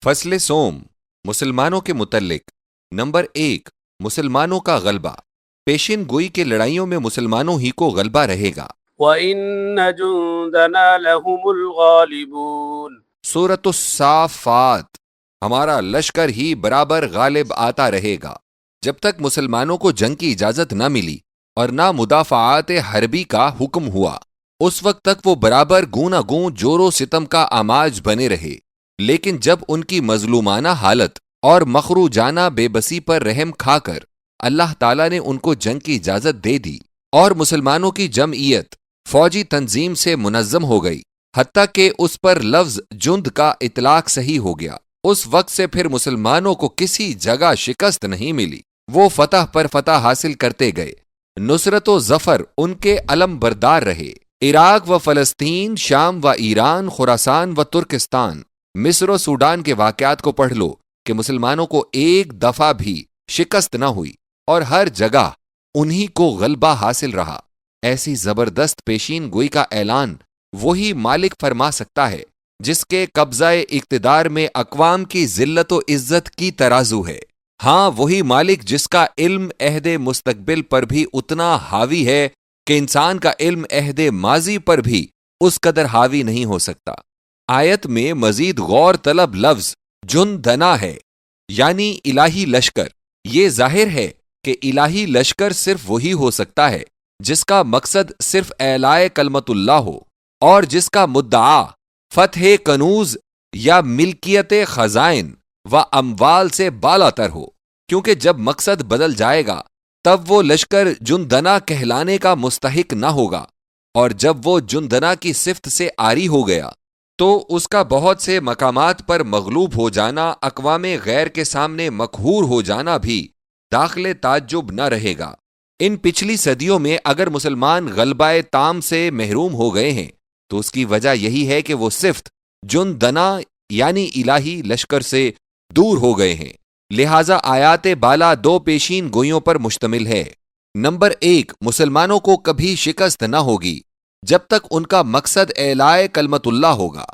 فصل سوم مسلمانوں کے متعلق نمبر 1 مسلمانوں کا غلبہ پیشین گوئی کے لڑائیوں میں مسلمانوں ہی کو غلبہ رہے گا۔ وَإِنَّ جُندَنَا لَهُمُ الْغَالِبُونَ سورۃ الصافات ہمارا لشکر ہی برابر غالب آتا رہے گا۔ جب تک مسلمانوں کو جنگ کی اجازت نہ ملی اور نہ مدافعات حربی کا حکم ہوا، اس وقت تک وہ برابر گونا گوں جور و ستم کا آماج بنے رہے، لیکن جب ان کی مظلومانہ حالت اور مخروجانہ بے بسی پر رحم کھا کر اللہ تعالیٰ نے ان کو جنگ کی اجازت دے دی اور مسلمانوں کی جمعیت فوجی تنظیم سے منظم ہو گئی، حتیٰ کہ اس پر لفظ جند کا اطلاق صحیح ہو گیا، اس وقت سے پھر مسلمانوں کو کسی جگہ شکست نہیں ملی، وہ فتح پر فتح حاصل کرتے گئے، نصرت و ظفر ان کے علم بردار رہے۔ عراق و فلسطین، شام و ایران، خراسان و ترکستان، مصر و سوڈان کے واقعات کو پڑھ لو کہ مسلمانوں کو ایک دفعہ بھی شکست نہ ہوئی اور ہر جگہ انہی کو غلبہ حاصل رہا۔ ایسی زبردست پیشین گوئی کا اعلان وہی مالک فرما سکتا ہے جس کے قبضہ اقتدار میں اقوام کی ذلت و عزت کی ترازو ہے۔ ہاں، وہی مالک جس کا علم عہد مستقبل پر بھی اتنا حاوی ہے کہ انسان کا علم عہد ماضی پر بھی اس قدر حاوی نہیں ہو سکتا۔ آیت میں مزید غور طلب لفظ جندنا ہے، یعنی الہی لشکر۔ یہ ظاہر ہے کہ الہی لشکر صرف وہی ہو سکتا ہے جس کا مقصد صرف اعلاء کلمت اللہ ہو اور جس کا مدعا فتح کنوز یا ملکیت خزائن و اموال سے بالا تر ہو، کیونکہ جب مقصد بدل جائے گا تب وہ لشکر جندنا کہلانے کا مستحق نہ ہوگا، اور جب وہ جندنا کی صفت سے عاری ہو گیا تو اس کا بہت سے مقامات پر مغلوب ہو جانا، اقوام غیر کے سامنے مقہور ہو جانا بھی داخل تعجب نہ رہے گا۔ ان پچھلی صدیوں میں اگر مسلمان غلبہ تام سے محروم ہو گئے ہیں تو اس کی وجہ یہی ہے کہ وہ صفت جندنا یعنی الہی لشکر سے دور ہو گئے ہیں۔ لہٰذا آیات بالا دو پیشین گوئیوں پر مشتمل ہے۔ نمبر 1 مسلمانوں کو کبھی شکست نہ ہوگی جب تک ان کا مقصد اعلاء کلمت اللہ ہوگا۔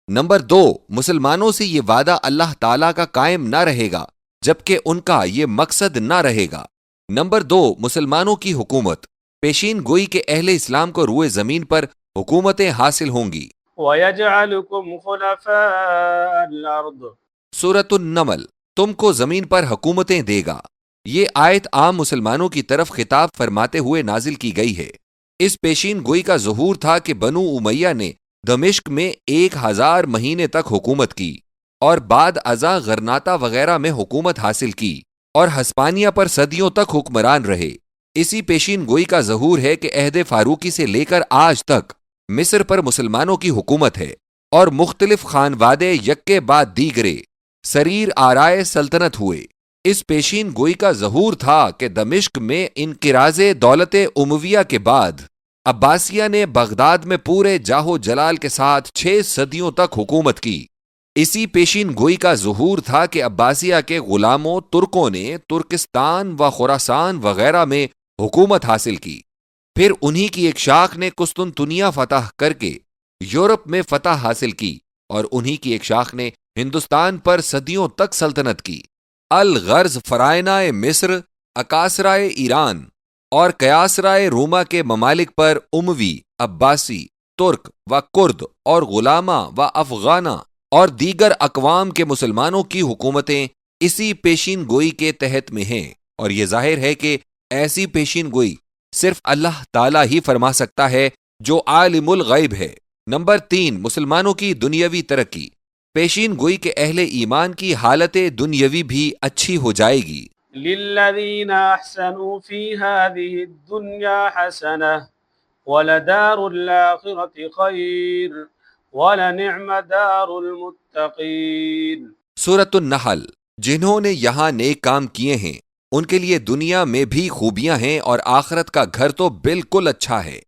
نمبر 2 مسلمانوں سے یہ وعدہ اللہ تعالیٰ کا قائم نہ رہے گا جبکہ ان کا یہ مقصد نہ رہے گا۔ نمبر 2 مسلمانوں کی حکومت، پیشین گوئی کے اہل اسلام کو روئے زمین پر حکومتیں حاصل ہوں گی۔ وَيَجْعَلُكُمْ خُلَفَاءَ الْأَرْضِ سورۃ النمل تم کو زمین پر حکومتیں دے گا۔ یہ آیت عام مسلمانوں کی طرف خطاب فرماتے ہوئے نازل کی گئی ہے۔ اس پیشین گوئی کا ظہور تھا کہ بنو امیہ نے دمشق میں 1000 مہینے تک حکومت کی اور بعد ازاں غرناطہ وغیرہ میں حکومت حاصل کی اور ہسپانیہ پر صدیوں تک حکمران رہے۔ اسی پیشین گوئی کا ظہور ہے کہ عہد فاروقی سے لے کر آج تک مصر پر مسلمانوں کی حکومت ہے اور مختلف خانوادے یکے بعد دیگرے سریر آرائے سلطنت ہوئے۔ اس پیشین گوئی کا ظہور تھا کہ دمشق میں انقراض دولت امویہ کے بعد عباسیہ نے بغداد میں پورے جاہ و جلال کے ساتھ 6 صدیوں تک حکومت کی۔ اسی پیشین گوئی کا ظہور تھا کہ عباسیہ کے غلاموں ترکوں نے ترکستان و خراسان وغیرہ میں حکومت حاصل کی، پھر انہی کی ایک شاخ نے قسطنطنیہ فتح کر کے یورپ میں فتح حاصل کی اور انہی کی ایک شاخ نے ہندوستان پر صدیوں تک سلطنت کی۔ الغرض فرائنہ مصر، اکاسرائے ایران اور قیاسرائے روما کے ممالک پر اموی، عباسی، ترک و کرد اور غلامہ و افغانہ اور دیگر اقوام کے مسلمانوں کی حکومتیں اسی پیشین گوئی کے تحت میں ہیں، اور یہ ظاہر ہے کہ ایسی پیشین گوئی صرف اللہ تعالیٰ ہی فرما سکتا ہے جو عالم الغیب ہے۔ نمبر 3 مسلمانوں کی دنیاوی ترقی، پیشین گوئی کے اہل ایمان کی حالت دنیاوی بھی اچھی ہو جائے گی۔ لِلَّذِينَ أَحْسَنُوا فِي هَذِهِ الدُّنْيَا حَسَنَةٌ وَلَدَارُ الْآخِرَةِ خَيْرٌ وَلَنِعْمَ دَارُ الْمُتَّقِينَ سورۃ النحل جنہوں نے یہاں نیک کام کیے ہیں ان کے لیے دنیا میں بھی خوبیاں ہیں اور آخرت کا گھر تو بالکل اچھا ہے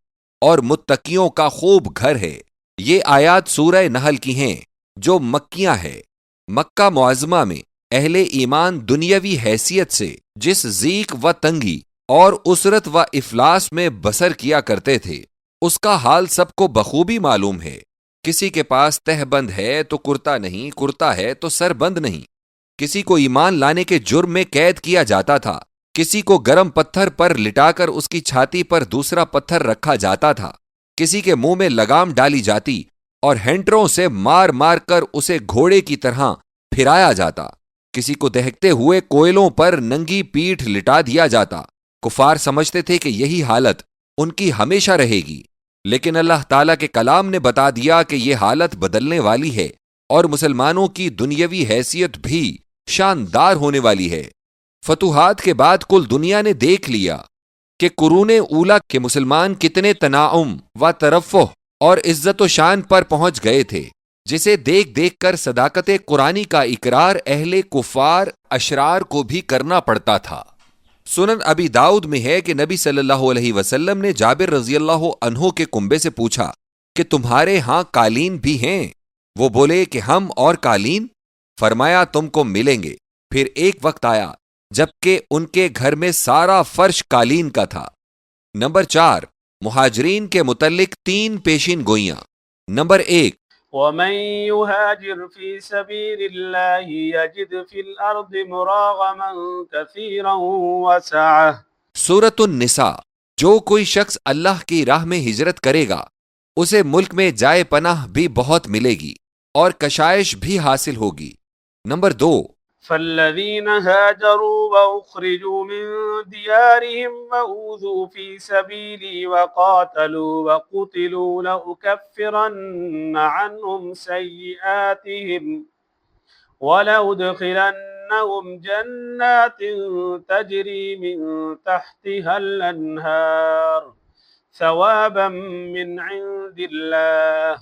اور متقیوں کا خوب گھر ہے۔ یہ آیات سورہ نحل کی ہیں جو مکیاں ہے۔ مکہ معظمہ میں اہل ایمان دنیاوی حیثیت سے جس ضیق و تنگی اور اسرت و افلاس میں بسر کیا کرتے تھے اس کا حال سب کو بخوبی معلوم ہے۔ کسی کے پاس تہ بند ہے تو کرتا نہیں، کرتا ہے تو سر بند نہیں۔ کسی کو ایمان لانے کے جرم میں قید کیا جاتا تھا، کسی کو گرم پتھر پر لٹا کر اس کی چھاتی پر دوسرا پتھر رکھا جاتا تھا، کسی کے منہ میں لگام ڈالی جاتی اور ہینٹروں سے مار مار کر اسے گھوڑے کی طرح پھرایا جاتا، کسی کو دہکتے ہوئے کوئلوں پر ننگی پیٹھ لٹا دیا جاتا۔ کفار سمجھتے تھے کہ یہی حالت ان کی ہمیشہ رہے گی، لیکن اللہ تعالیٰ کے کلام نے بتا دیا کہ یہ حالت بدلنے والی ہے اور مسلمانوں کی دنیاوی حیثیت بھی شاندار ہونے والی ہے۔ فتوحات کے بعد کل دنیا نے دیکھ لیا کہ قرون اولا کے مسلمان کتنے تناعم و ترفع اور عزت و شان پر پہنچ گئے تھے، جسے دیکھ دیکھ کر صداقت قرآنی کا اقرار اہل کفار اشرار کو بھی کرنا پڑتا تھا۔ سنن ابی داؤد میں ہے کہ نبی صلی اللہ علیہ وسلم نے جابر رضی اللہ عنہ کے کنبے سے پوچھا کہ تمہارے ہاں قالین بھی ہیں؟ وہ بولے کہ ہم اور قالین؟ فرمایا تم کو ملیں گے۔ پھر ایک وقت آیا جبکہ ان کے گھر میں سارا فرش قالین کا تھا۔ نمبر 4، مہاجرین کے متعلق 3 پیشین گوئیاں۔ نمبر 1، ومن يهاجر في سبيل الله يجد في الأرض مراغما كثيرا وسعة۔ سورۃ النساء۔ جو کوئی شخص اللہ کی راہ میں ہجرت کرے گا اسے ملک میں جائے پناہ بھی بہت ملے گی اور کشائش بھی حاصل ہوگی۔ نمبر 2، فالذين هاجروا وأخرجوا من ديارهم وأوذوا في سبيلي وقاتلوا وقتلوا لأكفرن عنهم سيئاتهم ولأدخلنهم جنات تجري من تحتها الأنهار ثوابا من عند الله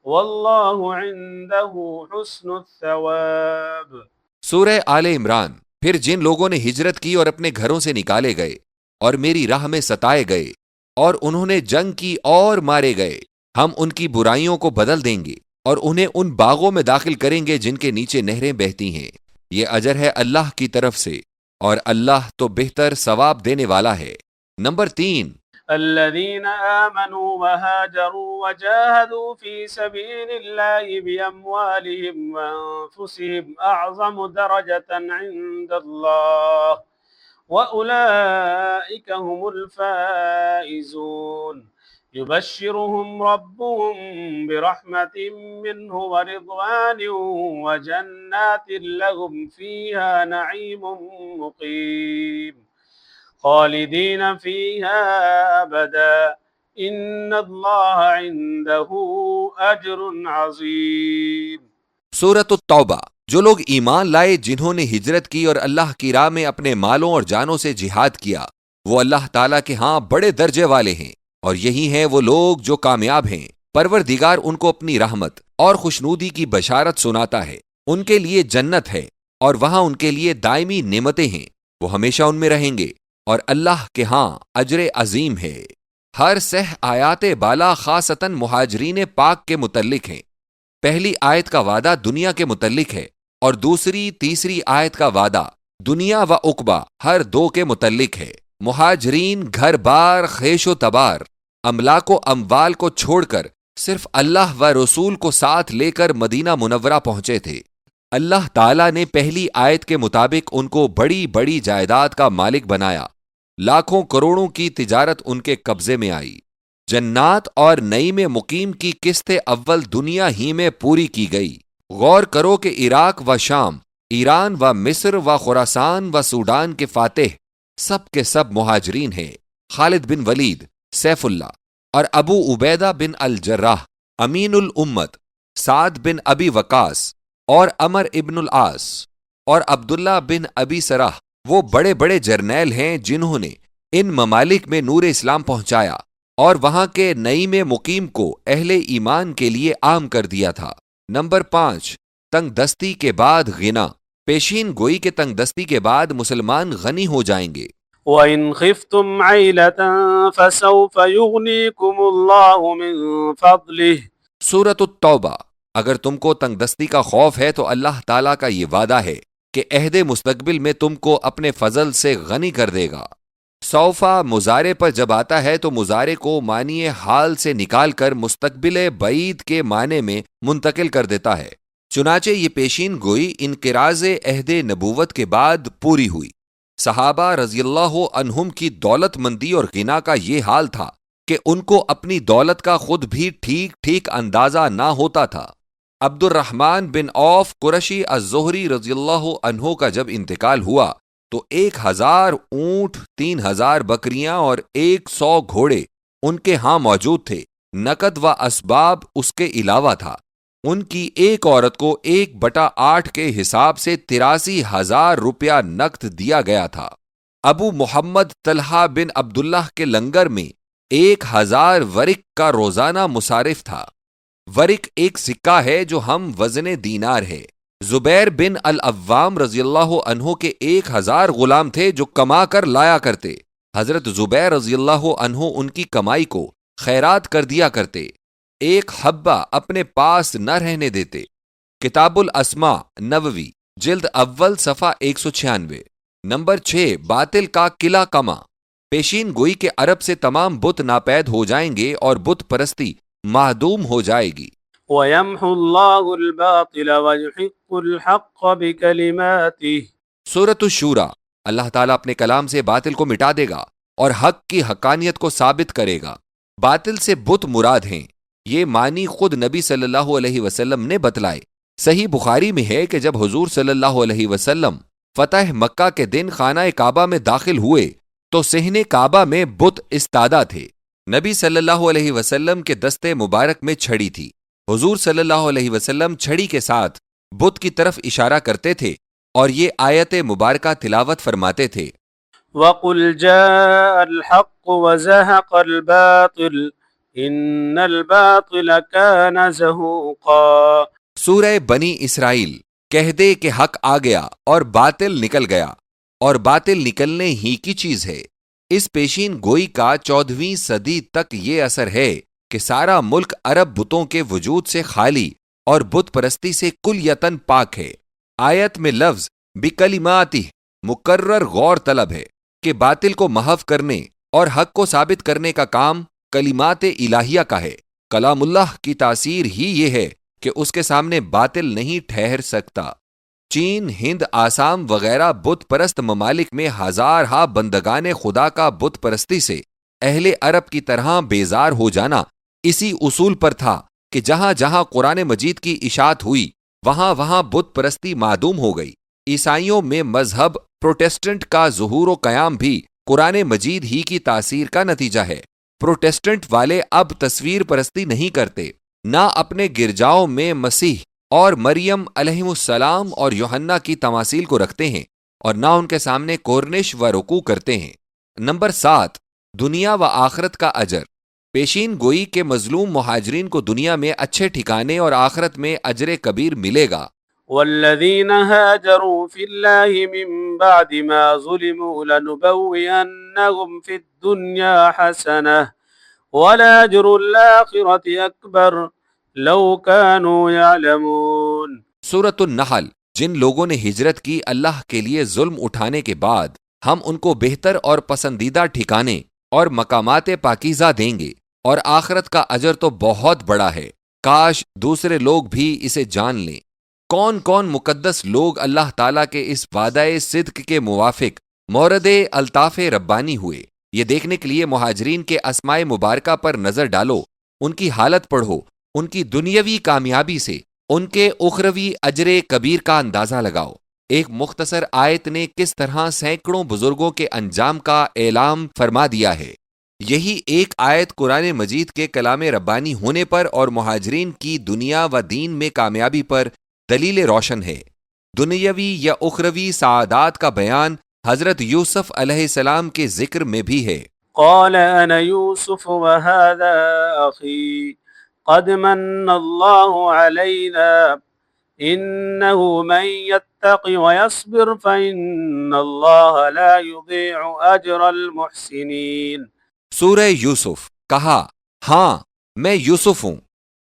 والله عنده حسن الثواب۔ سورہ آل عمران۔ پھر جن لوگوں نے ہجرت کی اور اپنے گھروں سے نکالے گئے اور میری راہ میں ستائے گئے اور انہوں نے جنگ کی اور مارے گئے، ہم ان کی برائیوں کو بدل دیں گے اور انہیں ان باغوں میں داخل کریں گے جن کے نیچے نہریں بہتی ہیں۔ یہ اجر ہے اللہ کی طرف سے اور اللہ تو بہتر ثواب دینے والا ہے۔ نمبر 3، الذين آمنوا وهاجروا وجاهدوا في سبيل الله بأموالهم وأنفسهم أعظم درجة عند الله وأولئك هم الفائزون۔ يبشرهم ربهم برحمة منه ورضوان وجنات لهم فيها نعيم مقيم خالدین فیہا ابدا ان اللہ عنده اجر عظیم۔ سورۃ التوبہ۔ جو لوگ ایمان لائے جنہوں نے ہجرت کی اور اللہ کی راہ میں اپنے مالوں اور جانوں سے جہاد کیا، وہ اللہ تعالیٰ کے ہاں بڑے درجے والے ہیں، اور یہی ہیں وہ لوگ جو کامیاب ہیں۔ پروردگار ان کو اپنی رحمت اور خوشنودی کی بشارت سناتا ہے۔ ان کے لیے جنت ہے اور وہاں ان کے لیے دائمی نعمتیں ہیں، وہ ہمیشہ ان میں رہیں گے، اور اللہ کے ہاں اجر عظیم ہے۔ ہر 6 آیات بالا خاصتاً مہاجرین پاک کے متعلق ہیں۔ پہلی آیت کا وعدہ دنیا کے متعلق ہے اور دوسری تیسری آیت کا وعدہ دنیا و عقبہ ہر 2 کے متعلق ہے۔ مہاجرین گھر بار خیش و تبار املاک و اموال کو چھوڑ کر صرف اللہ و رسول کو ساتھ لے کر مدینہ منورہ پہنچے تھے۔ اللہ تعالیٰ نے پہلی آیت کے مطابق ان کو بڑی بڑی جائیداد کا مالک بنایا، لاکھوں کروڑوں کی تجارت ان کے قبضے میں آئی، جنات اور نعیم مقیم کی قسطیں اول دنیا ہی میں پوری کی گئی۔ غور کرو کہ عراق و شام، ایران و مصر و خراسان و سوڈان کے فاتح سب کے سب مہاجرین ہیں۔ خالد بن ولید، سیف اللہ اور ابو عبیدہ بن الجراح امین الامت، سعد بن ابی وقاص اور عمر ابن العاص اور عبداللہ بن ابی سرح وہ بڑے بڑے جرنیل ہیں جنہوں نے ان ممالک میں نور اسلام پہنچایا اور وہاں کے نعیم مقیم کو اہل ایمان کے لیے عام کر دیا تھا۔ نمبر 5، تنگ دستی کے بعد غنا۔ پیشین گوئی کے تنگ دستی کے بعد مسلمان غنی ہو جائیں گے۔ وَإِنْ خِفْتُمْ عَيْلَةً فَسَوْفَ يُغْنِيكُمُ اللَّهُ مِنْ فَضْلِهِ۔ سورۃ التوبہ۔ اگر تم کو تنگ دستی کا خوف ہے تو اللہ تعالیٰ کا یہ وعدہ ہے کہ عہد مستقبل میں تم کو اپنے فضل سے غنی کر دے گا۔ سوفا مضارع پر جب آتا ہے تو مضارع کو معنی حال سے نکال کر مستقبل بعید کے معنی میں منتقل کر دیتا ہے۔ چنانچہ یہ پیشین گوئی انقراض عہد نبوت کے بعد پوری ہوئی۔ صحابہ رضی اللہ عنہم کی دولت مندی اور غنا کا یہ حال تھا کہ ان کو اپنی دولت کا خود بھی ٹھیک اندازہ نہ ہوتا تھا۔ عبد الرحمن بن عوف قرشی الزہری رضی اللہ عنہ کا جب انتقال ہوا تو 1000 اونٹ، 3000 بکریاں اور 100 گھوڑے ان کے ہاں موجود تھے۔ نقد و اسباب اس کے علاوہ تھا۔ ان کی ایک عورت کو 1/8 کے حساب سے 83,000 روپیہ نقد دیا گیا تھا۔ ابو محمد طلحہ بن عبداللہ کے لنگر میں 1000 ورق کا روزانہ مصارف تھا۔ ورق ایک سکہ ہے جو ہم وزن دینار ہے۔ زبیر بن العوام رضی اللہ عنہ کے 1000 غلام تھے جو کما کر لایا کرتے۔ حضرت زبیر رضی اللہ عنہ ان کی کمائی کو خیرات کر دیا کرتے، ایک حبہ اپنے پاس نہ رہنے دیتے۔ کتاب الاسماء نووی جلد اول صفحہ 196۔ نمبر 6، باطل کا قلعہ کما۔ پیشین گوئی کہ عرب سے تمام بت ناپید ہو جائیں گے اور بت پرستی معدوم ہو جائے گی۔ وَيَمْحُ اللَّهُ الْبَاطِلَ وَيُحِقُّ الْحَقَّ بِكَلِمَاتِهِ۔ سورۃ الشورى، اللہ تعالیٰ اپنے کلام سے باطل کو مٹا دے گا اور حق کی حقانیت کو ثابت کرے گا۔ باطل سے بت مراد ہیں، یہ معنی خود نبی صلی اللہ علیہ وسلم نے بتلائے۔ صحیح بخاری میں ہے کہ جب حضور صلی اللہ علیہ وسلم فتح مکہ کے دن خانہ کعبہ میں داخل ہوئے تو صحن کعبہ میں بت استادہ تھے۔ نبی صلی اللہ علیہ وسلم کے دستے مبارک میں چھڑی تھی۔ حضور صلی اللہ علیہ وسلم چھڑی کے ساتھ بت کی طرف اشارہ کرتے تھے اور یہ آیت مبارکہ تلاوت فرماتے تھے۔ وَقُلْ جَاءَ الْحَقُّ وَزَهَقَ الْبَاطِلُ إِنَّ الْبَاطِلَ كَانَ زَهُوقًا۔ سورہ بنی اسرائیل، کہہ دے کہ حق آ گیا اور باطل نکل گیا، اور باطل نکلنے ہی کی چیز ہے۔ اس پیشین گوئی کا 14ویں صدی تک یہ اثر ہے کہ سارا ملک عرب بتوں کے وجود سے خالی اور بت پرستی سے کلیتاً پاک ہے۔ آیت میں لفظ بکلماتہ مکرر غور طلب ہے کہ باطل کو محو کرنے اور حق کو ثابت کرنے کا کام کلمات الہیہ کا ہے۔ کلام اللہ کی تاثیر ہی یہ ہے کہ اس کے سامنے باطل نہیں ٹھہر سکتا۔ چین، ہند، آسام وغیرہ بت پرست ممالک میں ہزارہا بندگان خدا کا بت پرستی سے اہل عرب کی طرح بیزار ہو جانا اسی اصول پر تھا کہ جہاں جہاں قرآن مجید کی اشاعت ہوئی وہاں وہاں بت پرستی معدوم ہو گئی۔ عیسائیوں میں مذہب پروٹیسٹنٹ کا ظہور و قیام بھی قرآن مجید ہی کی تاثیر کا نتیجہ ہے۔ پروٹیسٹنٹ والے اب تصویر پرستی نہیں کرتے، نہ اپنے گرجاؤں میں مسیح اور مریم علیہ السلام اور یوحنا کی تماثیل کو رکھتے ہیں اور نہ ان کے سامنے کورنش و رکوع کرتے ہیں۔ نمبر 7، دنیا و آخرت کا اجر۔ پیشین گوئی کے مظلوم مہاجرین کو دنیا میں اچھے ٹھکانے اور آخرت میں اجر کبیر ملے گا۔ وَالَّذِينَ هَاجَرُوا فِي اللَّهِ مِن بَعْدِ مَا ظُلِمُوا لَنُبَوِّئَنَّهُمْ فِي الدُّنْيَا حَسَنَةً وَلَأَجْرُ الْآخِرَةِ أَكْبَرُ لَوْ كَانُوا يَعْلَمُونَ۔ سورۃ النحل، جن لوگوں نے ہجرت کی اللہ کے لیے ظلم اٹھانے کے بعد ہم ان کو بہتر اور پسندیدہ ٹھکانے اور مقامات پاکیزہ دیں گے، اور آخرت کا اجر تو بہت بڑا ہے، کاش دوسرے لوگ بھی اسے جان لیں۔ کون کون مقدس لوگ اللہ تعالیٰ کے اس وعدہ صدق کے موافق مورد الطاف ربانی ہوئے، یہ دیکھنے کے لیے مہاجرین کے اسماء مبارکہ پر نظر ڈالو، ان کی حالت پڑھو، ان کی دنیاوی کامیابی سے ان کے اخروی اجر کبیر کا اندازہ لگاؤ۔ ایک مختصر آیت نے کس طرح سینکڑوں بزرگوں کے انجام کا اعلام فرما دیا ہے۔ یہی ایک آیت قرآن مجید کے کلام ربانی ہونے پر اور مہاجرین کی دنیا و دین میں کامیابی پر دلیل روشن ہے۔ دنیاوی یا اخروی سعادات کا بیان حضرت یوسف علیہ السلام کے ذکر میں بھی ہے۔ قال انا يوسف وهذا اخي قد من الله علينا انه من يتق ويصبر فان الله لا يضيع اجر المحسنين۔ سورہ یوسف، کہا ہاں میں یوسف ہوں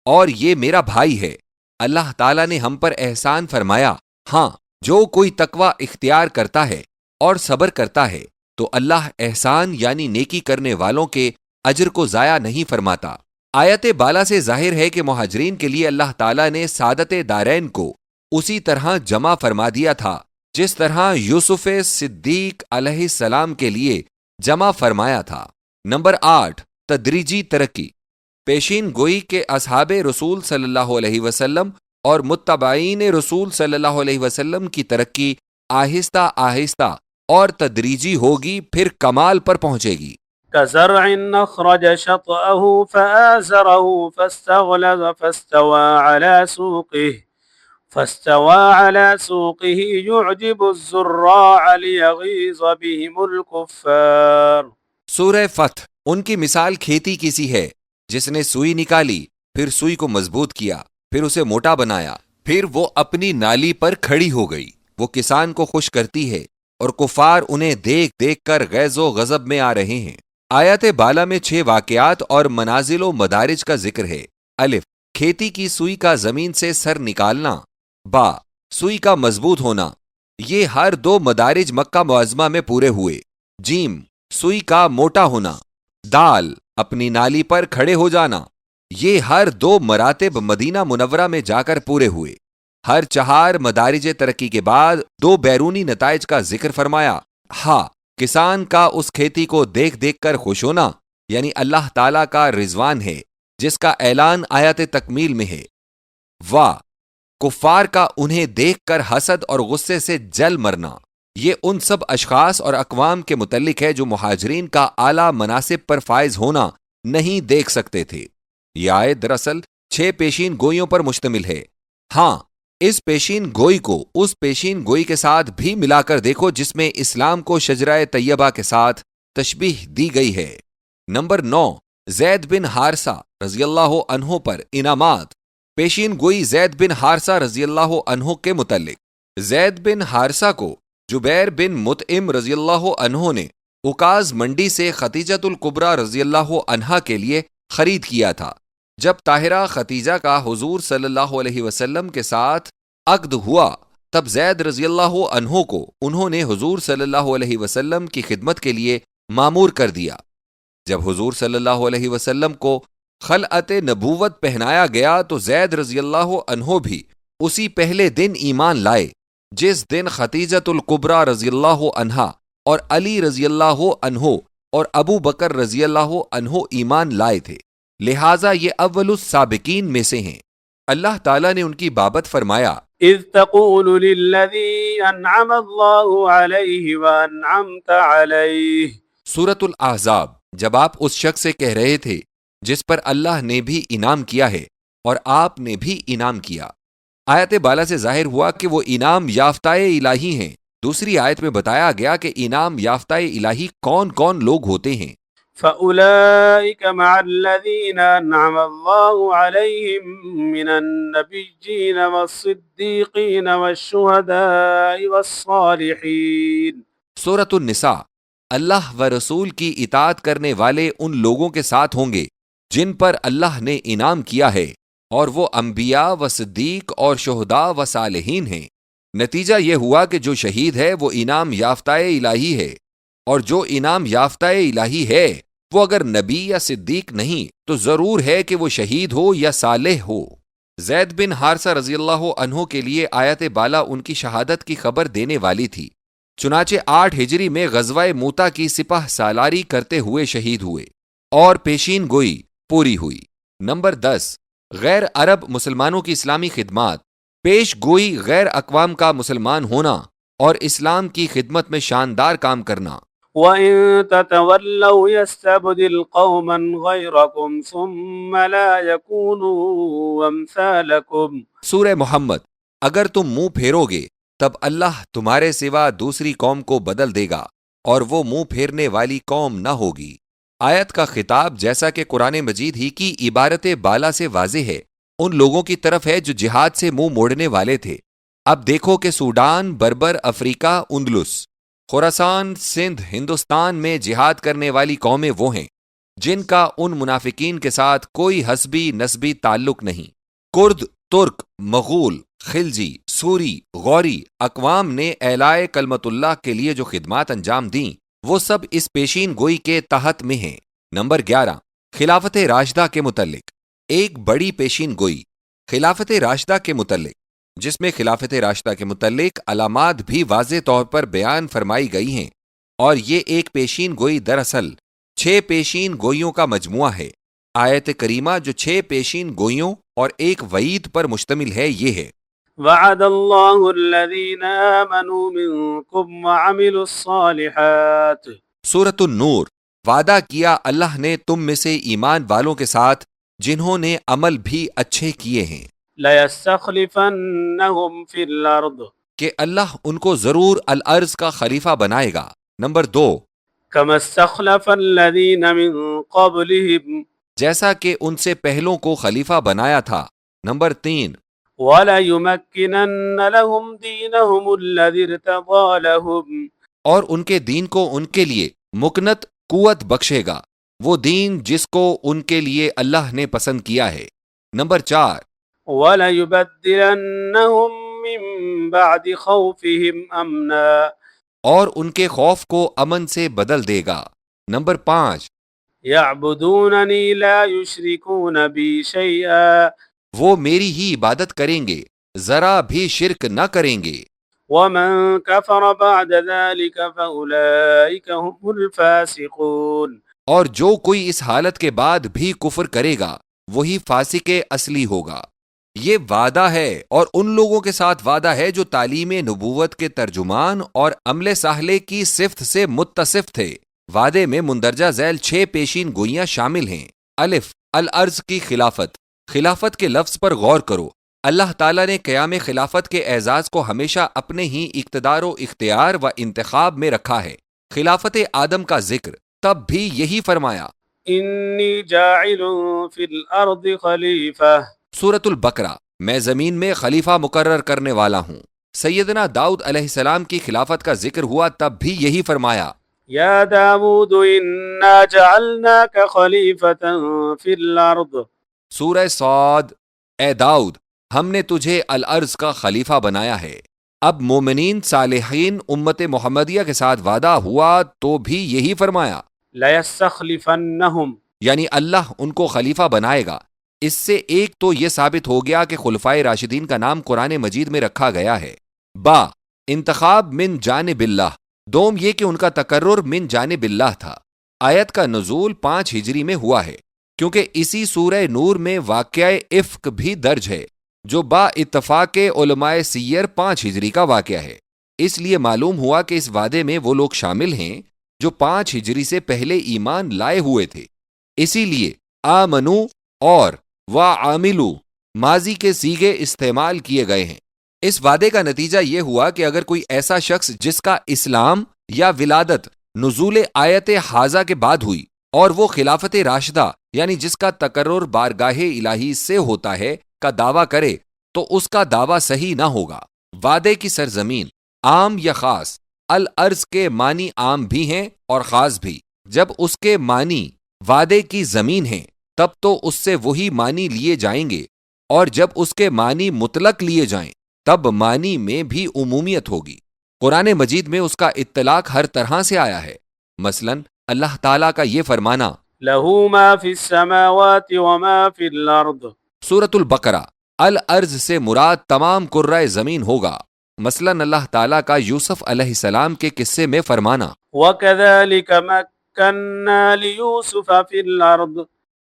اور یہ میرا بھائی ہے، اللہ تعالیٰ نے ہم پر احسان فرمایا، ہاں جو کوئی تقوی اختیار کرتا ہے اور صبر کرتا ہے تو اللہ احسان یعنی نیکی کرنے والوں کے اجر کو ضائع نہیں فرماتا۔ آیت بالا سے ظاہر ہے کہ مہاجرین کے لیے اللہ تعالیٰ نے سعادت دارین کو اسی طرح جمع فرما دیا تھا جس طرح یوسف صدیق علیہ السلام کے لیے جمع فرمایا تھا۔ نمبر 8، تدریجی ترقی۔ پیشین گوئی کے اصحاب رسول صلی اللہ علیہ وسلم اور متبعین رسول صلی اللہ علیہ وسلم کی ترقی آہستہ آہستہ اور تدریجی ہوگی، پھر کمال پر پہنچے گی۔ كزرع أخرج شطأه فآزره فاستغلظ فاستوى على سوقه يعجب الزراع ليغيظ بهم الكفار۔ سورہ فتح۔ ان کی مثال کھیتی کی سی ہے جس نے سوئی نکالی، پھر سوئی کو مضبوط کیا، پھر اسے موٹا بنایا، پھر وہ اپنی نالی پر کھڑی ہو گئی۔ وہ کسان کو خوش کرتی ہے اور کفار انہیں دیکھ دیکھ کر غیظ و غضب میں آ رہے ہیں۔ آیت بالا میں 6 واقعات اور منازل و مدارج کا ذکر ہے۔ الف، کھیتی کی سوئی کا زمین سے سر نکالنا۔ با، سوئی کا مضبوط ہونا۔ یہ ہر 2 مدارج مکہ معظمہ میں پورے ہوئے۔ جیم، سوئی کا موٹا ہونا۔ دال، اپنی نالی پر کھڑے ہو جانا۔ یہ ہر 2 مراتب مدینہ منورہ میں جا کر پورے ہوئے۔ ہر 4 مدارج ترقی کے بعد 2 بیرونی نتائج کا ذکر فرمایا۔ ہاں، کسان کا اس کھیتی کو دیکھ دیکھ کر خوش ہونا، یعنی اللہ تعالیٰ کا رضوان ہے جس کا اعلان آیت تکمیل میں ہے۔ واہ، کفار کا انہیں دیکھ کر حسد اور غصے سے جل مرنا۔ یہ ان سب اشخاص اور اقوام کے متعلق ہے جو مہاجرین کا اعلیٰ مناصب پر فائز ہونا نہیں دیکھ سکتے تھے۔ یہ آیت دراصل 6 پیشین گوئیوں پر مشتمل ہے۔ ہاں، اس پیشین گوئی کو اس پیشین گوئی کے ساتھ بھی ملا کر دیکھو جس میں اسلام کو شجرہ طیبہ کے ساتھ تشبیہ دی گئی ہے۔ نمبر 9، زید بن حارثہ رضی اللہ عنہ پر انعامات۔ پیشین گوئی زید بن حارثہ رضی اللہ عنہ کے متعلق۔ زید بن حارثہ کو جبیر بن مطعم رضی اللہ عنہ نے عکاظ منڈی سے خدیجۃ الکبریٰ رضی اللہ عنہا کے لیے خرید کیا تھا۔ جب طاہرہ ختیجہ کا حضور صلی اللہ علیہ وسلم کے ساتھ عقد ہوا تب زید رضی اللہ عنہ کو انہوں نے حضور صلی اللہ علیہ وسلم کی خدمت کے لیے مامور کر دیا۔ جب حضور صلی اللہ علیہ وسلم کو خلعت نبوت پہنایا گیا تو زید رضی اللہ عنہ بھی اسی پہلے دن ایمان لائے جس دن خدیجۃ الکبریٰ رضی اللہ عنہا اور علی رضی اللہ عنہ اور ابو بکر رضی اللہ عنہ ایمان لائے تھے، لہٰذا یہ اول السابقین میں سے ہیں۔ اللہ تعالیٰ نے ان کی بابت فرمایا، اذ تقول للذی انعم اللہ علیہ وانعمت علیہ۔ سورۃ الاحزاب۔ جب آپ اس شخص سے کہہ رہے تھے جس پر اللہ نے بھی انعام کیا ہے اور آپ نے بھی انعام کیا۔ آیت بالا سے ظاہر ہوا کہ وہ انعام یافتہ الہی ہیں۔ دوسری آیت میں بتایا گیا کہ انعام یافتہ الہی کون کون لوگ ہوتے ہیں۔ فَأُولَئِكَ مَعَ الَّذِينَ أَنْعَمَ اللَّهُ عَلَيْهِمْ مِنَ النَّبِيِّينَ وَالصِّدِّيقِينَ وَالشُّهَدَاءِ وَالصَّالِحِينَ۔ سورۃ النساء۔ اللہ و رسول کی اطاعت کرنے والے ان لوگوں کے ساتھ ہوں گے جن پر اللہ نے انعام کیا ہے، اور وہ انبیاء و صدیق اور شہداء و صالحین ہیں۔ نتیجہ یہ ہوا کہ جو شہید ہے وہ انعام یافتہ الہی ہے، اور جو انعام یافتہ الہی ہے وہ اگر نبی یا صدیق نہیں تو ضرور ہے کہ وہ شہید ہو یا صالح ہو۔ زید بن حارثہ رضی اللہ عنہ کے لیے آیت بالا ان کی شہادت کی خبر دینے والی تھی، چنانچہ 8 ہجری میں غزوہ موتا کی سپہ سالاری کرتے ہوئے شہید ہوئے اور پیشین گوئی پوری ہوئی۔ نمبر 10، غیر عرب مسلمانوں کی اسلامی خدمات۔ پیش گوئی غیر اقوام کا مسلمان ہونا اور اسلام کی خدمت میں شاندار کام کرنا۔ وَإِن تَتَوَلَّوْا يَسْتَبْدِلْ قَوْمًا غَيْرَكُمْ ثُمَّ لَا يَكُونُوا أَمْثَالَكُمْ۔ سورہ محمد۔ اگر تم منہ پھیرو گے تب اللہ تمہارے سوا دوسری قوم کو بدل دے گا اور وہ منہ پھیرنے والی قوم نہ ہوگی۔ آیت کا خطاب جیسا کہ قرآن مجید ہی کی عبارت بالا سے واضح ہے ان لوگوں کی طرف ہے جو جہاد سے منہ موڑنے والے تھے۔ اب دیکھو کہ سوڈان، بربر افریقہ، اندلس، خراسان، سندھ، ہندوستان میں جہاد کرنے والی قومیں وہ ہیں جن کا ان منافقین کے ساتھ کوئی حسبی نسبی تعلق نہیں۔ کرد، ترک، مغول، خلجی، سوری، غوری اقوام نے اعلاء کلمت اللہ کے لیے جو خدمات انجام دیں وہ سب اس پیشین گوئی کے تحت میں ہیں۔ نمبر 11، خلافت راشدہ کے متعلق ایک بڑی پیشین گوئی خلافت راشدہ کے متعلق، جس میں خلافت راشدہ کے متعلق علامات بھی واضح طور پر بیان فرمائی گئی ہیں، اور یہ ایک پیشین گوئی دراصل 6 پیشین گوئیوں کا مجموعہ ہے۔ آیت کریمہ جو 6 پیشین گوئیوں اور ایک وعید پر مشتمل ہے یہ ہے: وعد اللہ الذین آمنوا منکم وعملوا الصالحات۔ سورۃ النور۔ وعدہ کیا اللہ نے تم میں سے ایمان والوں کے ساتھ جنہوں نے عمل بھی اچھے کیے ہیں، لَيَسْتَخْلِفَنَّهُمْ فِي الْأَرْضِ، کہ اللہ ان کو ضرور الارض کا خلیفہ بنائے گا۔ نمبر 2، كَمَا اسْتَخْلَفَ الَّذِينَ مِن قَبْلِهِمْ، جیسا کہ ان سے پہلوں کو خلیفہ بنایا تھا۔ نمبر 3، وَلَيُمَكِّنَنَّ لَهُمْ دِينَهُمُ الَّذِي ارْتَضَىٰ لَهُمْ، اور ان کے دین کو ان کے لیے مکنت قوت بخشے گا، وہ دین جس کو ان کے لیے اللہ نے پسند کیا ہے۔ نمبر 4، وَلَيُبَدِّلَنَّهُم مِّن بَعْدِ خَوْفِهِمْ أَمْنًا، اور ان کے خوف کو امن سے بدل دے گا۔ نمبر 5، يَعْبُدُونَنِي لَا يُشْرِكُونَ بِي شَيْئًا، وہ میری ہی عبادت کریں گے، ذرا بھی شرک نہ کریں گے۔ وَمَن كَفَرَ بَعْدَ ذَلِكَ فَأُولَئِكَ هُمُ الْفَاسِقُونَ، اور جو کوئی اس حالت کے بعد بھی کفر کرے گا وہی فاسق اصلی ہوگا۔ یہ وعدہ ہے، اور ان لوگوں کے ساتھ وعدہ ہے جو تعلیم نبوت کے ترجمان اور عمل صالح کی صفت سے متصف تھے۔ وعدے میں مندرجہ ذیل 6 پیشین گوئیاں شامل ہیں۔ الف، الارض کی خلافت۔ خلافت کے لفظ پر غور کرو۔ اللہ تعالیٰ نے قیام خلافت کے اعزاز کو ہمیشہ اپنے ہی اقتدار و اختیار و انتخاب میں رکھا ہے۔ خلافت آدم کا ذکر تب بھی یہی فرمایا: انی جاعل فی الارض خلیفہ۔ سورۃ البقرہ۔ میں زمین میں خلیفہ مقرر کرنے والا ہوں۔ سیدنا داؤد علیہ السلام کی خلافت کا ذکر ہوا تب بھی یہی فرمایا: یا داود انا جعلناک خلیفۃ فی الارض۔ سورہ صاد۔ اے داؤد، ہم نے تجھے الارض کا خلیفہ بنایا ہے۔ اب مومنین صالحین امت محمدیہ کے ساتھ وعدہ ہوا تو بھی یہی فرمایا: لَيَسْتَخْلِفَنَّهُمْ، یعنی اللہ ان کو خلیفہ بنائے گا۔ اس سے ایک تو یہ ثابت ہو گیا کہ خلفائے راشدین کا نام قرآن مجید میں رکھا گیا ہے، با انتخاب من جانب اللہ، دوم یہ کہ ان کا تقرر من جانب اللہ تھا۔ آیت کا نزول 5 ہجری میں ہوا ہے، کیونکہ اسی سورہ نور میں واقعہ افک بھی درج ہے، جو با اتفاق علماء سیر 5 ہجری کا واقعہ ہے۔ اس لیے معلوم ہوا کہ اس وعدے میں وہ لوگ شامل ہیں جو 5 ہجری سے پہلے ایمان لائے ہوئے تھے۔ اسی لیے آمنو اور وعاملو ماضی کے صیغے استعمال کیے گئے ہیں۔ اس وعدے کا نتیجہ یہ ہوا کہ اگر کوئی ایسا شخص جس کا اسلام یا ولادت نزول آیت حاضہ کے بعد ہوئی اور وہ خلافت راشدہ یعنی جس کا تقرر بارگاہ الہی سے ہوتا ہے کا دعویٰ کرے تو اس کا دعویٰ صحیح نہ ہوگا۔ وعدے کی سرزمین عام یا خاص، الارض کے معنی عام بھی ہیں اور خاص بھی۔ جب اس کے معنی وعدے کی زمین ہیں تب تو اس سے وہی معنی لیے جائیں گے، اور جب اس کے معنی مطلق لیے جائیں تب معنی میں بھی عمومیت ہوگی۔ قرآن مجید میں اس کا اطلاق ہر طرح سے آیا ہے۔ مثلا اللہ تعالیٰ کا یہ فرمانا لَهُ مَا فِي السَّمَاوَاتِ وَمَا فِي الْأَرْضِ۔ سورۃ البقرہ۔ الارض سے مراد تمام کرۂ زمین ہوگا۔ مثلا اللہ تعالیٰ کا یوسف علیہ السلام کے قصے میں فرمانا وَكَذَلِكَ مَكَّنَّا لِيُوسُفَ فِي الْأَرْضِ۔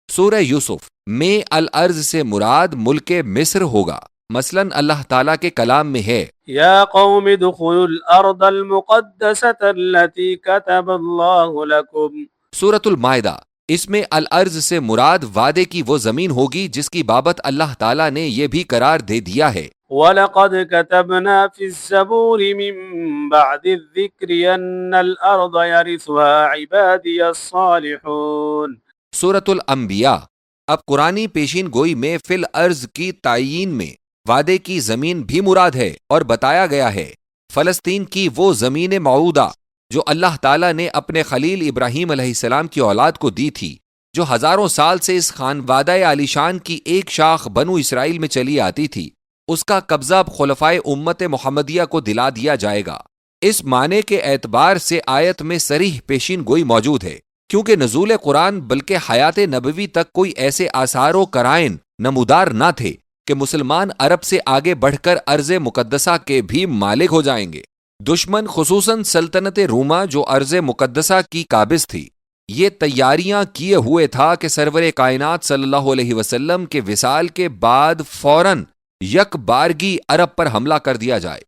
سورہ یوسف میں الارض سے مراد ملک مصر ہوگا۔ مثلا اللہ تعالیٰ کے کلام میں ہے یا قوم ادخلوا الارض المقدسة التي كتب اللہ لکم۔ سورۃ المائدہ۔ اس میں الارض سے مراد وعدے کی وہ زمین ہوگی جس کی بابت اللہ تعالیٰ نے یہ بھی قرار دے دیا ہے وَلَقَدْ كَتَبْنَا فِي الزَّبُورِ مِن بَعْدِ الذِّكْرِ أَنَّ الْأَرْضَ يَرِثُهَا عِبَادِيَ الصَّالِحُونَ۔ سورۃ الانبیاء۔ اب قرآنی پیشین گوئی میں فی الارض کی تعیین میں وعدے کی زمین بھی مراد ہے اور بتایا گیا ہے فلسطین کی وہ زمین موعودہ جو اللہ تعالیٰ نے اپنے خلیل ابراہیم علیہ السلام کی اولاد کو دی تھی، جو ہزاروں سال سے اس خانوادہ عالی شان کی ایک شاخ بنو اسرائیل میں چلی آتی تھی۔ اس کا قبضہ خلفائے امت محمدیہ کو دلا دیا جائے گا۔ اس معنی کے اعتبار سے آیت میں صریح پیشین گوئی موجود ہے، کیونکہ نزول قرآن بلکہ حیات نبوی تک کوئی ایسے آثار و قرائن نمودار نہ تھے کہ مسلمان عرب سے آگے بڑھ کر ارض مقدسہ کے بھی مالک ہو جائیں گے۔ دشمن خصوصاً سلطنت روما جو ارض مقدسہ کی قابض تھی، یہ تیاریاں کیے ہوئے تھا کہ سرور کائنات صلی اللہ علیہ وسلم کے وصال کے بعد فوراً یک بارگی عرب پر حملہ کر دیا جائے۔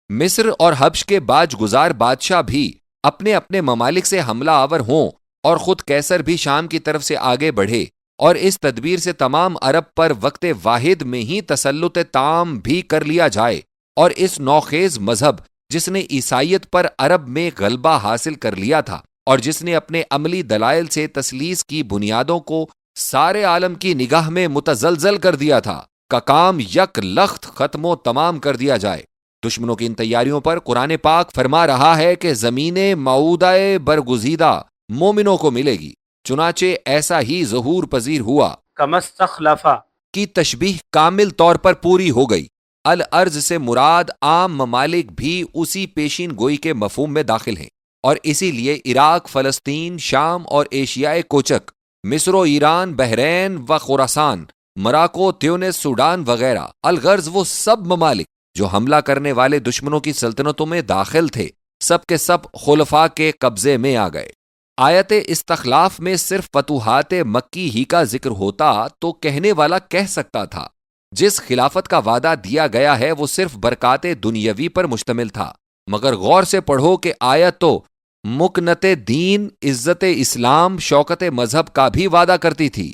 مصر اور حبش کے باج گزار بادشاہ بھی اپنے اپنے ممالک سے حملہ آور ہوں اور خود قیصر بھی شام کی طرف سے آگے بڑھے اور اس تدبیر سے تمام عرب پر وقت واحد میں ہی تسلط تام بھی کر لیا جائے، اور اس نوخیز مذہب جس نے عیسائیت پر عرب میں غلبہ حاصل کر لیا تھا اور جس نے اپنے عملی دلائل سے تثلیث کی بنیادوں کو سارے عالم کی نگاہ میں متزلزل کر دیا تھا، کا کام یک لخت ختم و تمام کر دیا جائے۔ دشمنوں کی ان تیاریوں پر قرآن پاک فرما رہا ہے کہ زمین موعودہ برگزیدہ مومنوں کو ملے گی، چنانچہ ایسا ہی ظہور پذیر ہوا كما استخلف کی تشبیہ کامل طور پر پوری ہو گئی۔ الارض سے مراد عام ممالک بھی اسی پیشین گوئی کے مفہوم میں داخل ہیں، اور اسی لیے عراق، فلسطین، شام اور ایشیائے کوچک، مصر و ایران، بحرین و خراسان، مراکو، تیونس، سوڈان وغیرہ، الغرض وہ سب ممالک جو حملہ کرنے والے دشمنوں کی سلطنتوں میں داخل تھے، سب کے سب خلفاء کے قبضے میں آ گئے۔ آیت استخلاف میں صرف فتوحات مکی ہی کا ذکر ہوتا تو کہنے والا کہہ سکتا تھا جس خلافت کا وعدہ دیا گیا ہے وہ صرف برکات دنیاوی پر مشتمل تھا، مگر غور سے پڑھو کہ آیت تو مکنت دین، عزت اسلام، شوکت مذہب کا بھی وعدہ کرتی تھی۔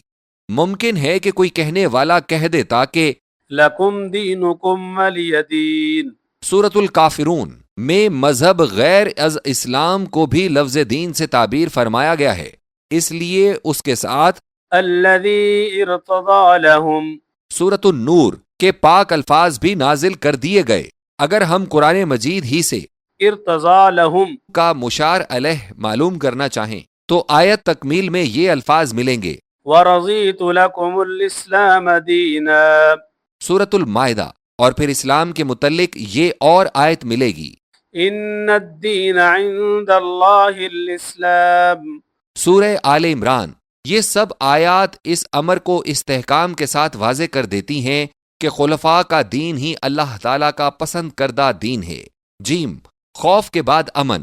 ممکن ہے کہ کوئی کہنے والا کہہ دیتا کہ لکم دینکم ولی دین، سورۃ الکافرون میں مذہب غیر از اسلام کو بھی لفظ دین سے تعبیر فرمایا گیا ہے، اس لیے اس کے ساتھ الذی ارتضی لہم، سورۃ النور کے پاک الفاظ بھی نازل کر دیے گئے۔ اگر ہم قرآن مجید ہی سے ارتضی لہم کا مشار علیہ معلوم کرنا چاہیں تو آیت تکمیل میں یہ الفاظ ملیں گے، ورضیت لکم الاسلام دینا، سورۃ المائدہ، اور پھر اسلام کے متعلق یہ اور آیت ملے گی، ان الدین عند اللہ الاسلام، سورہ آل عمران۔ یہ سب آیات اس امر کو استحکام کے ساتھ واضح کر دیتی ہیں کہ خلفاء کا دین ہی اللہ تعالیٰ کا پسند کردہ دین ہے۔ جیم، خوف کے بعد امن،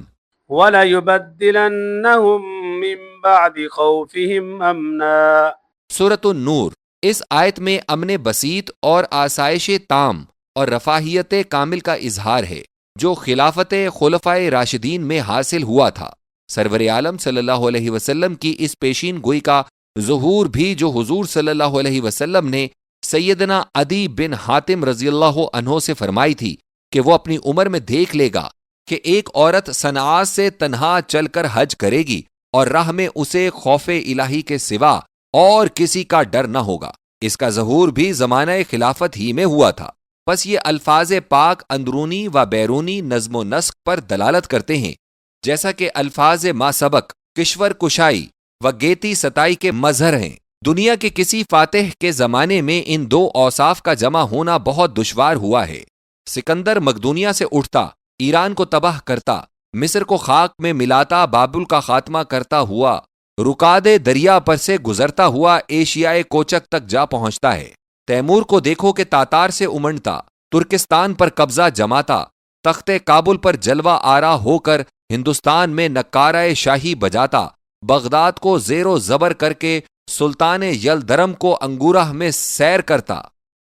وَلَيُبَدِّلَنَّهُم مِّن بَعْدِ خَوْفِهِمْ أَمْنًا، سورۃ النور۔ اس آیت میں امن بسیط اور آسائش تام اور رفاہیت کامل کا اظہار ہے جو خلافت خلفائے راشدین میں حاصل ہوا تھا۔ سرور عالم صلی اللہ علیہ وسلم کی اس پیشین گوئی کا ظہور بھی جو حضور صلی اللہ علیہ وسلم نے سیدنا عدی بن حاتم رضی اللہ عنہ سے فرمائی تھی کہ وہ اپنی عمر میں دیکھ لے گا کہ ایک عورت صنعاء سے تنہا چل کر حج کرے گی اور راہ میں اسے خوف الہی کے سوا اور کسی کا ڈر نہ ہوگا۔ اس کا ظہور بھی زمانہ خلافت ہی میں ہوا تھا۔ بس یہ الفاظ پاک اندرونی و بیرونی نظم و نسق پر دلالت کرتے ہیں، جیسا کہ الفاظ ما سبق کشور کشائی و گیتی ستائی کے مظہر ہیں۔ دنیا کے کسی فاتح کے زمانے میں ان دو اوصاف کا جمع ہونا بہت دشوار ہوا ہے۔ سکندر مقدونیہ سے اٹھتا، ایران کو تباہ کرتا، مصر کو خاک میں ملاتا، بابل کا خاتمہ کرتا ہوا، رکاد دریا پر سے گزرتا ہوا ایشیائے کوچک تک جا پہنچتا ہے۔ تیمور کو دیکھو کہ تاتار سے امنڈتا، ترکستان پر قبضہ جماتا، تخت کابل پر جلوہ آرا ہو کر ہندوستان میں نکارہ شاہی بجاتا، بغداد کو زیر و زبر کر کے سلطان یلدرم کو انگورہ میں سیر کرتا،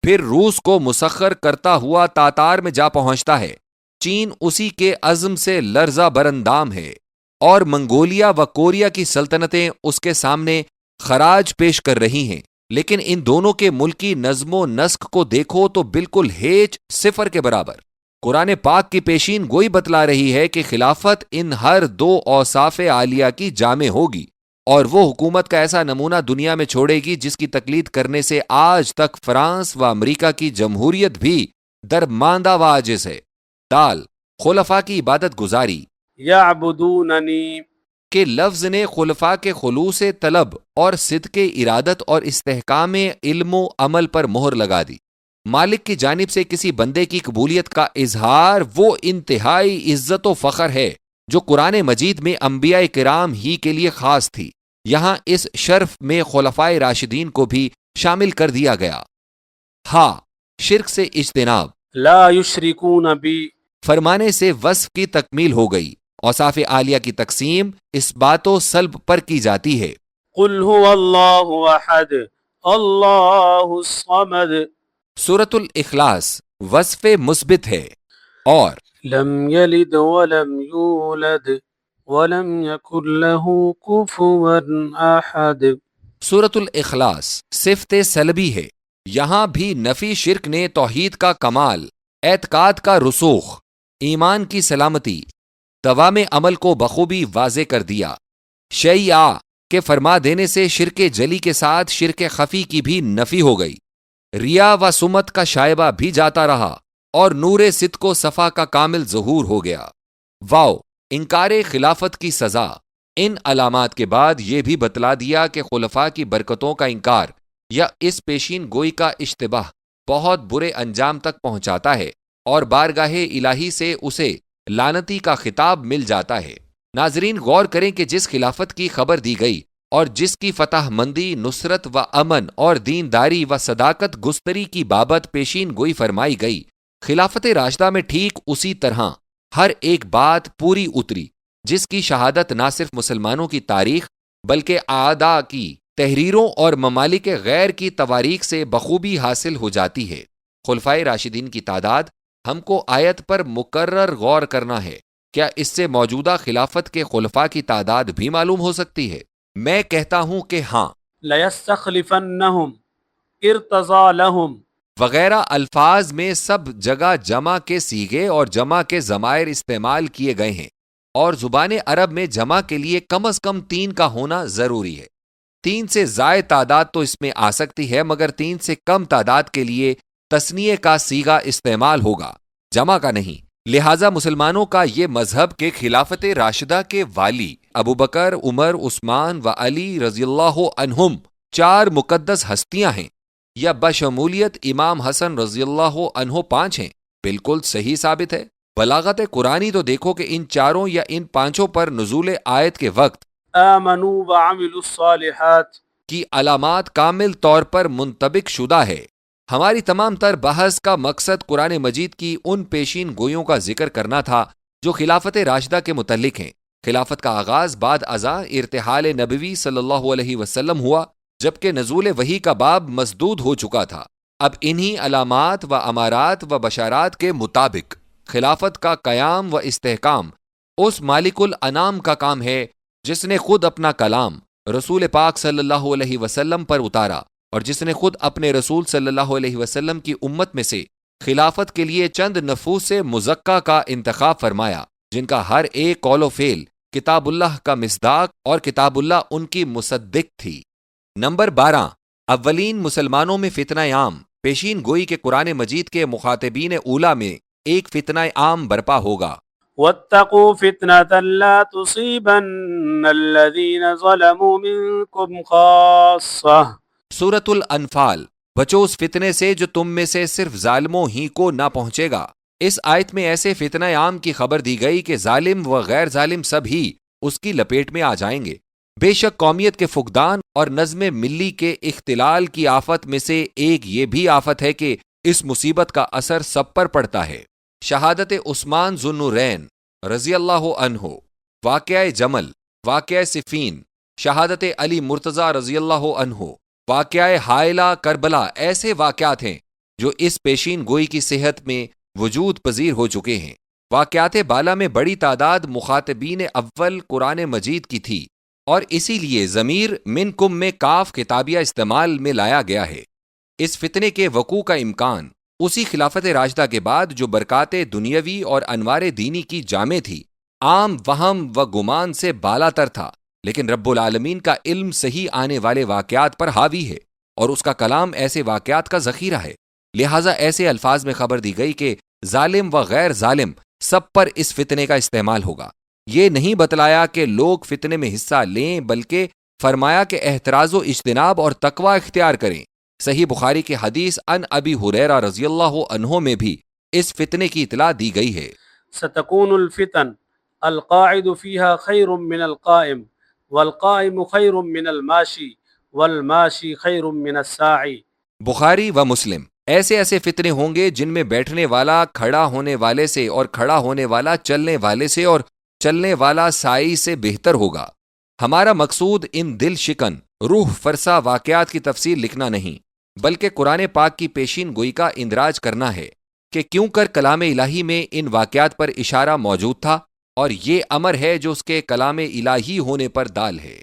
پھر روس کو مسخر کرتا ہوا تاتار میں جا پہنچتا ہے۔ چین اسی کے عزم سے لرزہ برندام ہے، اور منگولیا و کوریا کی سلطنتیں اس کے سامنے خراج پیش کر رہی ہیں، لیکن ان دونوں کے ملکی نظم و نسق کو دیکھو تو بالکل ہیچ صفر کے برابر۔ قرآن پاک کی پیشین گوئی بتلا رہی ہے کہ خلافت ان ہر دو اوصاف عالیہ کی جامع ہوگی، اور وہ حکومت کا ایسا نمونہ دنیا میں چھوڑے گی جس کی تقلید کرنے سے آج تک فرانس و امریکہ کی جمہوریت بھی درماندہ و عاجز ہے۔ دال، خلفاء کی عبادت گزاری یعبدوننی کے لفظ نے خلفاء کے خلوص طلب اور صدق ارادت اور استحکام علم و عمل پر مہر لگا دی۔ مالک کی جانب سے کسی بندے کی قبولیت کا اظہار وہ انتہائی عزت و فخر ہے جو قرآن مجید میں انبیاء کرام ہی کے لیے خاص تھی۔ یہاں اس شرف میں خلفائے راشدین کو بھی شامل کر دیا گیا۔ شرک سے اجتناب، لا یشرکون بی، فرمانے سے وصف کی تکمیل ہو گئی۔ اوصاف عالیہ کی تقسیم اس بات و سلب پر کی جاتی ہے۔ قل هو اللہ احد اللہ الصمد، سورۃ الاخلاص وصف مثبت ہے، اور لم یلد ولم یولد ولم یکن له کفوا احد۔ سورۃ الاخلاص صفت سلبی ہے، یہاں بھی نفی شرک نے توحید کا کمال، اعتقاد کا رسوخ، ایمان کی سلامتی، دوام عمل کو بخوبی واضح کر دیا۔ شیعہ کے فرما دینے سے شرک جلی کے ساتھ شرک خفی کی بھی نفی ہو گئی، ریا و سمت کا شائبہ بھی جاتا رہا، اور نور صدق و صفا کا کامل ظہور ہو گیا۔ انکار خلافت کی سزا۔ ان علامات کے بعد یہ بھی بتلا دیا کہ خلفاء کی برکتوں کا انکار یا اس پیشین گوئی کا اشتباہ بہت برے انجام تک پہنچاتا ہے، اور بارگاہ الہی سے اسے لعنتی کا خطاب مل جاتا ہے۔ ناظرین غور کریں کہ جس خلافت کی خبر دی گئی اور جس کی فتح مندی، نصرت و امن اور دینداری و صداقت گستری کی بابت پیشین گوئی فرمائی گئی، خلافت راشدہ میں ٹھیک اسی طرح ہر ایک بات پوری اتری، جس کی شہادت نہ صرف مسلمانوں کی تاریخ بلکہ اعداء کی تحریروں اور ممالک غیر کی تواریخ سے بخوبی حاصل ہو جاتی ہے۔ خلفائے راشدین کی تعداد ہم کو آیت پر مکرر غور کرنا ہے۔ کیا اس سے موجودہ خلافت کے خلفاء کی تعداد بھی معلوم ہو سکتی ہے؟ میں کہتا ہوں کہ ہاں۔ لَيَسْتَخْلِفَنَّهُمْ ارتضى لَهُمْ، وغیرہ الفاظ میں سب جگہ جمع کے صیغے اور جمع کے ضمائر استعمال کیے گئے ہیں، اور زبان عرب میں جمع کے لیے کم از کم 3 کا ہونا ضروری ہے۔ 3 سے زائد تعداد تو اس میں آ سکتی ہے، مگر 3 سے کم تعداد کے لیے تثنیہ کا صیغہ استعمال ہوگا، جمع کا نہیں۔ لہٰذا مسلمانوں کا یہ مذہب کہ خلافت راشدہ کے والی ابو بکر، عمر، عثمان و علی رضی اللہ عنہم 4 مقدس ہستیاں ہیں، یا بشمولیت امام حسن رضی اللہ عنہ 5 ہیں، بالکل صحیح ثابت ہے۔ بلاغت قرآنی تو دیکھو کہ ان 4 یا ان 5 پر نزول آیت کے وقت آمنوا وعملوا الصالحات کی علامات کامل طور پر منطبق شدہ ہے۔ ہماری تمام تر بحث کا مقصد قرآن مجید کی ان پیشین گوئیوں کا ذکر کرنا تھا جو خلافت راشدہ کے متعلق ہیں۔ خلافت کا آغاز بعد ازاں ارتحال نبوی صلی اللہ علیہ وسلم ہوا، جبکہ نزول وحی کا باب مسدود ہو چکا تھا۔ اب انہی علامات و امارات و بشارات کے مطابق خلافت کا قیام و استحکام اس مالک الانام کا کام ہے جس نے خود اپنا کلام رسول پاک صلی اللہ علیہ وسلم پر اتارا، اور جس نے خود اپنے رسول صلی اللہ علیہ وسلم کی امت میں سے خلافت کے لیے چند نفوس مزکہ کا انتخاب فرمایا، جن کا ہر ایک قول و فعل کتاب اللہ کا مصداق اور کتاب اللہ ان کی مصدق تھی۔ نمبر 12، اولین مسلمانوں میں فتنہ عام۔ پیشین گوئی کے قرآن مجید کے مخاطبین اولیٰ میں ایک فتنہ عام برپا ہوگا۔ واتقوا فتنة لا تصيبن الذين ظلموا منكم خاصة۔ سورۃ الانفال، بچو اس فتنے سے جو تم میں سے صرف ظالموں ہی کو نہ پہنچے گا۔ اس آیت میں ایسے فتنہ عام کی خبر دی گئی کہ ظالم و غیر ظالم سب ہی اس کی لپیٹ میں آ جائیں گے۔ بے شک قومیت کے فقدان اور نظم ملی کے اختلال کی آفت میں سے ایک یہ بھی آفت ہے کہ اس مصیبت کا اثر سب پر پڑتا ہے۔ شہادت عثمان ذو النورین رضی اللہ عنہ، واقعہ جمل، واقعہ صفین، شہادت علی مرتضیٰ رضی اللہ عنہ، واقعہ حائلہ کربلا ایسے واقعات ہیں جو اس پیشین گوئی کی صحت میں وجود پذیر ہو چکے ہیں۔ واقعات بالا میں بڑی تعداد مخاطبین اول قرآن مجید کی تھی، اور اسی لیے ضمیر منکم میں کاف خطابیہ استعمال میں لایا گیا ہے۔ اس فتنے کے وقوع کا امکان اسی خلافت راشدہ کے بعد جو برکات دنیاوی اور انوار دینی کی جامع تھی، عام وہم و گمان سے بالا تر تھا، لیکن رب العالمین کا علم صحیح آنے والے واقعات پر حاوی ہے، اور اس کا کلام ایسے واقعات کا ذخیرہ ہے۔ لہٰذا ایسے الفاظ میں خبر دی گئی کہ ظالم و غیر ظالم سب پر اس فتنے کا استعمال ہوگا۔ یہ نہیں بتلایا کہ لوگ فتنے میں حصہ لیں، بلکہ فرمایا کہ احتراز و اجتناب اور تقوی اختیار کریں۔ صحیح بخاری کی حدیث ان ابی ہریرہ رضی اللہ عنہ میں بھی اس فتنے کی اطلاع دی گئی ہے۔ ستكون الفتن القاعد فيها خير من القائم والقائم خير من الماشي والماشي خير من الساعي۔ بخاری و مسلم۔ ایسے ایسے فتنے ہوں گے جن میں بیٹھنے والا کھڑا ہونے والے سے اور کھڑا ہونے والا چلنے والے سے اور چلنے والا سائی سے بہتر ہوگا۔ ہمارا مقصود ان دل شکن روح فرسا واقعات کی تفصیل لکھنا نہیں، بلکہ قرآن پاک کی پیشین گوئی کا اندراج کرنا ہے کہ کیوں کر کلام الہی میں ان واقعات پر اشارہ موجود تھا، اور یہ امر ہے جو اس کے کلام الہی ہونے پر دال ہے۔